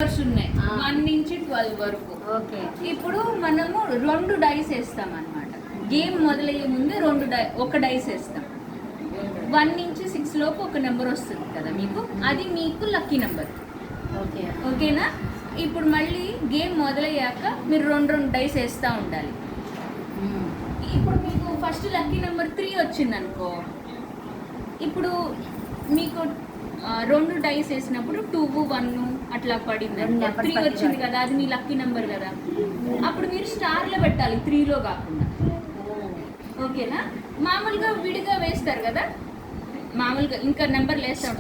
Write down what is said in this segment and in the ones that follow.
ఉన్నాయి 1 నుంచి 12 వరకు. ఓకే. ఇప్పుడు మనము 2 డైస్ వేస్తాం అన్నమాట. గేమ్ మొదలయ్యే ముందు ఒక డైస్ వేస్తాం. 1 నుంచి 6 లోపు ఒక నెంబర్ వస్తుంది కదా మీకు, అది మీకు లక్కీ నెంబర్. ఓకే, ఓకేనా? ఇప్పుడు మళ్ళీ గేమ్ మొదలయ్యాక మీరు 2 డైస్ వేస్తూ ఉండాలి. ఇప్పుడు మీకు ఫస్ట్ లక్కీ నెంబర్ 3 వచ్చింది అనుకో, ఇప్పుడు మీకు 2 డైస్ వేసినప్పుడు 2, 1 అట్లా పడింది. 3 వచ్చింది కదా, అది మీ లక్కీ నెంబర్ కదా. అప్పుడు మీరు స్టార్లో పెట్టాలి, 3లో కాకుండా. ఓకేనా? మామూలుగా విడిగా వేస్తారు కదా, మామూలుగా ఇంకా నెంబర్లు వేస్తాం.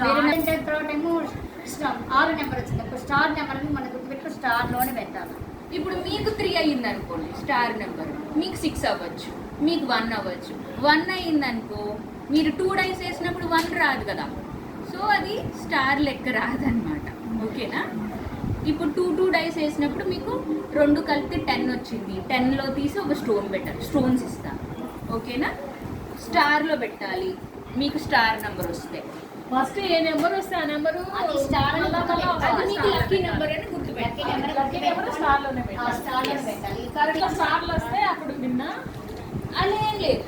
6 నెంబర్ వచ్చింది. ఇప్పుడు స్టార్ నెంబర్ మనం గుర్తుపెట్టుకుని స్టార్లోనే పెట్టాలి. ఇప్పుడు మీకు 3 అయ్యింది అనుకోండి స్టార్ నెంబర్, మీకు 6 అవ్వచ్చు, మీకు 1 అవ్వచ్చు. 1 అయ్యింది అనుకో, మీరు 2 డైస్ వేసినప్పుడు 1 రాదు కదా, సో అది స్టార్ లెక్క రాదనమాట. ఓకేనా? ఇప్పుడు 2 డైస్ వేసినప్పుడు మీకు 2 కలిపితే 10 వచ్చింది. 10లో తీసి ఒక స్టోన్ పెట్టాలి, స్టోన్స్ ఇస్తాను. ఓకేనా? స్టార్లో పెట్టాలి, మీకు స్టార్ నెంబర్ వస్తే. ఫస్ట్ ఏ నెంబర్ వస్తే ఆ నెంబరు అది స్టార్ అది మీకు లక్కీ నెంబర్ అని గుర్తుపెట్టాలి. స్టార్లోనే స్టార్లోనే పెట్టాలి. కరెక్ట్గా స్టార్లు వస్తే అప్పుడు నిన్న అలా ఏం లేదు,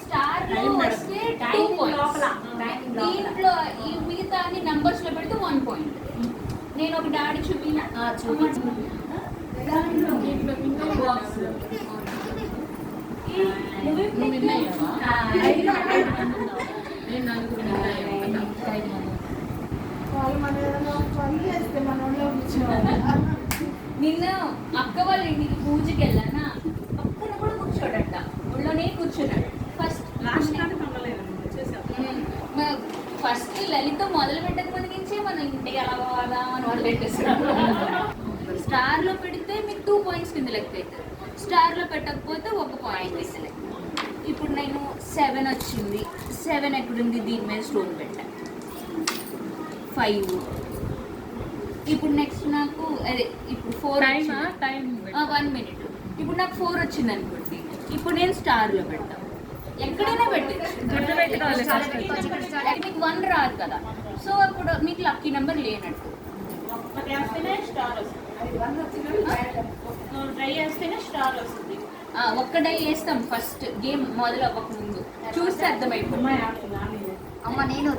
స్టార్లో వస్తే 2 పాయింట్స్. దీంట్లో ఈ మిగతా అన్ని నంబర్స్లో పెడితే 1 పాయింట్. నేను ఒక డాడీ చూపినా నిన్న అక్క వాళ్ళ ఇంటికి పూజకి వెళ్ళానా, పక్కన కూడా కూర్చోడట, ఒళ్ళోనే కూర్చున్నాడు. ఫస్ట్ లలిత మొదలు పెట్టక ముందు నుంచే మన ఇంటికి ఎలా పోవాలా అని మొదలు పెట్టేస్తాం. స్టార్లో పెడితే మీకు 2 పాయింట్స్ కింద లెక్క అవుతుంది, స్టార్లో పెట్టకపోతే 1 పాయింట్ ఇస్తుంది. ఇప్పుడు నేను 7 వచ్చింది, 7 ఎక్కడుంది, దీని మీద స్టోన్ పెట్టా. 5. ఇప్పుడు నెక్స్ట్ నాకు అదే ఇప్పుడు 4 1 మినిట్. ఇప్పుడు నాకు 4 వచ్చింది అనుకోండి, ఇప్పుడు నేను స్టార్లో పెట్టాను. ఎక్కడైనా పెట్టచ్చు, మీకు 1 రాదు కదా, సో అప్పుడు మీకు లక్కీ నెంబర్ లేనట్టు. ఒక్క డై వేస్తాం ఫస్ట్ గేమ్ మొదలు అవ్వక ముందు, చూస్తే అర్థమైపోతుంది. అమ్మ నేను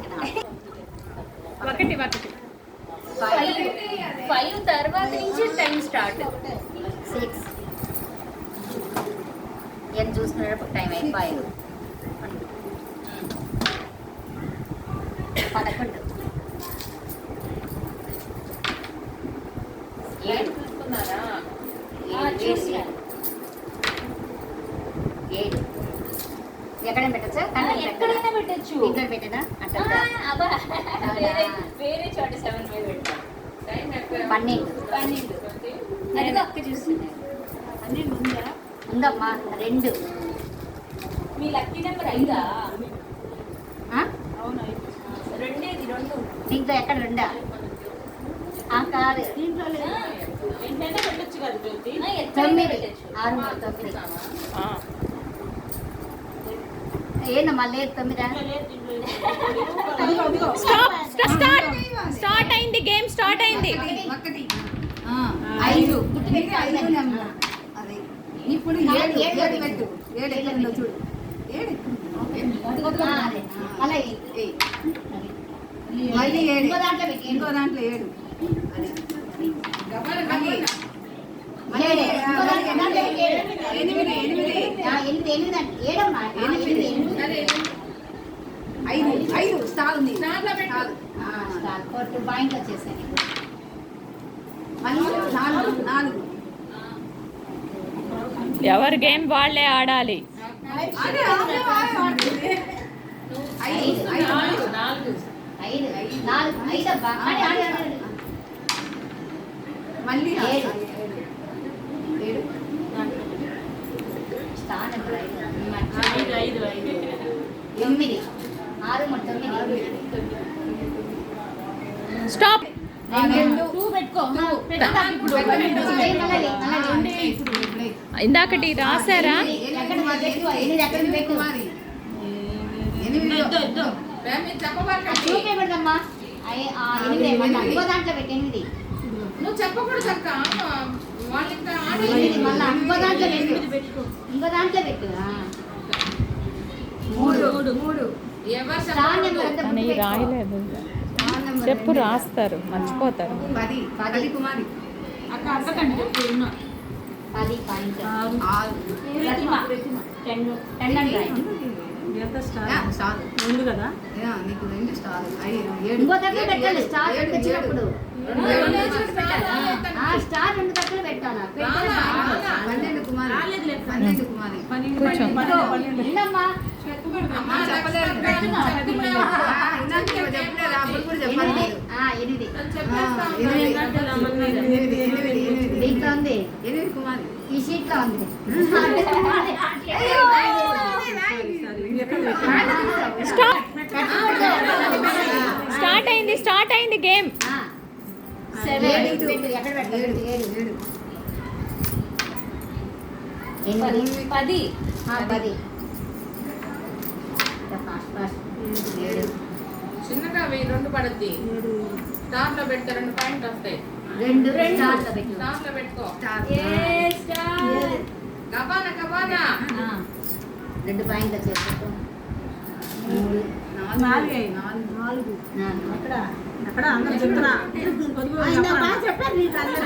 5 తర్వాత నుంచి టైం స్టార్ట్. 6 ఏం చూసుకునేటప్పుడు టైం అయిపోయాయి. 11 7 చూసుకున్నారా? 8 ఎక్కడైనా పెట్టచ్చా? ఎక్కడైనా పెట్టచ్చు. ఇంట్లో పెట్టదా? వేరే చోట 7 మీద పెట్టాను. 12 అది అక్క చూస్తుంది. ఉందమ్మా 2. మీ లక్కీ నెంబర్ 5. ఆ? 2 దీంట్లో ఎక్కడ 2? కాదు, ఏంటైనా పెట్టచ్చు కదా జ్యోతి. 9 6 9 ఏందమ్మా లేదు 9. స్టార్ట్ అయింది, గేమ్ స్టార్ట్ అయింది. 5 ఇప్పుడు 7 పెట్టు. 7 ఎక్కడ చూడు. 7 అలా మళ్ళీ 7 ఇంకో దాంట్లో పెట్టి ఇంకో దాంట్లో 7. అది మళ్ళీ 8 5 స్టార్ ఉంది. పాయింట్ వచ్చేసాయి. మళ్ళీ 4 ఎవరి గేమ్ వాళ్ళే ఆడాలి. 5 అబ్బా. మళ్ళీ 7 5 9 6 9 స్టాప్. 2 పెట్టుకో. ఇందాకటి రాసారా? 8 చెప్పబడమ్మా. 8 ఇంకో దాంట్లో పెట్టి 8 నువ్వు చెప్పకూడదు అక్క వాళ్ళు ఇంకా ఎనిమిది, మళ్ళా ఇంకో దాంట్లో పెట్టు. ఇంకో దాంట్లో పెట్టు. మూడు ఎవరు స్టార్ నెంబర్ అంతా అని గుర్తుపెట్టుకో. రాయలేదు చెప్పు రాస్తారు మర్చిపోతారు 10 కుమారి అక్క అంతకండి చెప్పు ఉన్నా 10 పాయింట్. 6 10 అండ్ రాయండి. స్టార్ ఉంది కదా నీకు 2 స్టార్ 7 ఇంకో దగ్గర పెట్టాలి స్టార్ ఏడు, పెట్టినప్పుడు. ఏడు. స్టార్ 2 దగ్గర పెట్టాలా? పెట్టాలి. 12 కుమారి రాలేదులే. 12 కుమారి కూర్చో వినమ్మా. అమ్మా చెప్పలేదు ఇలాంటి చెప్పలేదు అప్పుడు కూడా చెప్పాలి 8. చెప్పేస్తా 8 దీంట్లో ఉంది. 8 కుమారి ఈ షీట్ లో ఉంది. స్టార్ట్ అయింది గేమ్ ఆ, 7 పెట్టు. ఎక్కడ పెట్టాలి? 7. 8. 10 10. Fast fast. 7. చిన్నగా వెయ్యి 2 పడుద్ది స్టార్ లో పెడితే 2 పాయింట్ వస్తాయి 2 స్టార్ లో పెట్టు. స్టార్ లో పెట్టుకో స్టార్ కబానా కబానా 2 పాయింట్లు వచ్చేసి 3. 4 అక్కడ అందరూ చెప్తున్నా చెప్పారు నీకు అందరూ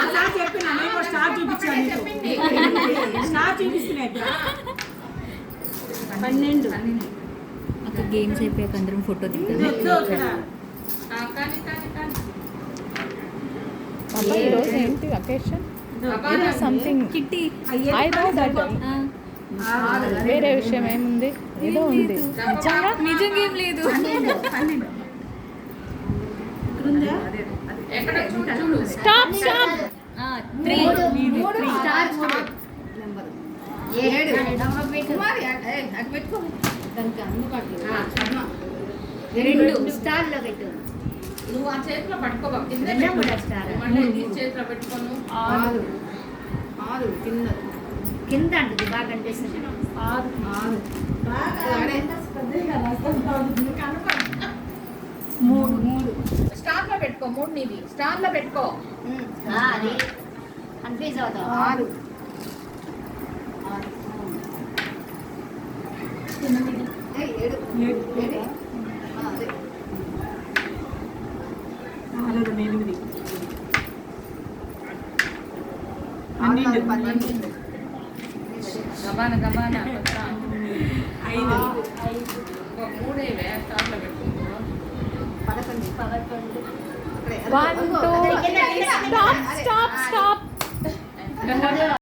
ఒకసారి చెప్పిన నేను స్టార్ చూపించాను నీకు స్టార్ చూపిస్తున్నా 12 అక్క గేమ్స్ అయిపోయాక అందరం ఫోటో దిగుతాం వద్దు అక్కడ కానీ కానీ కానీ అబ్బా ఈరోజు ఏంటి అకేషన్ కబానా something kitty I know that వేరే విషయం ఏముంది ఏదో ఉంది నిజంగా నిజంగా ఏం లేదు ఎక్కడ చూడు చూడు స్టాప్ 3 3 స్టార్ 3 నెంబర్ 7. 7 కుమారి అటు పెట్టుకో దానికి అందుబాటులో పద్మ 2 స్టార్ లో పెట్టు. నువ్వు ఆ చేతిలో పట్టుకోబా కింద రెండో కూడా స్టార్. మళ్ళీ ఈ చేతిలో పెట్టుకోను 6 కింద కింద అంటుంది బాగా కనిపిస్తుంది. 6 3 స్టార్ లో పెట్టుకో 3 నీది స్టార్ లో పెట్టుకో అది కన్ఫ్యూజ్ అవుతావు. 6 7 అదే 8 12 గబానా గబానా 5 మూడేవే స్టార్ లో పెట్టుకో 11 1 2 స్టాప్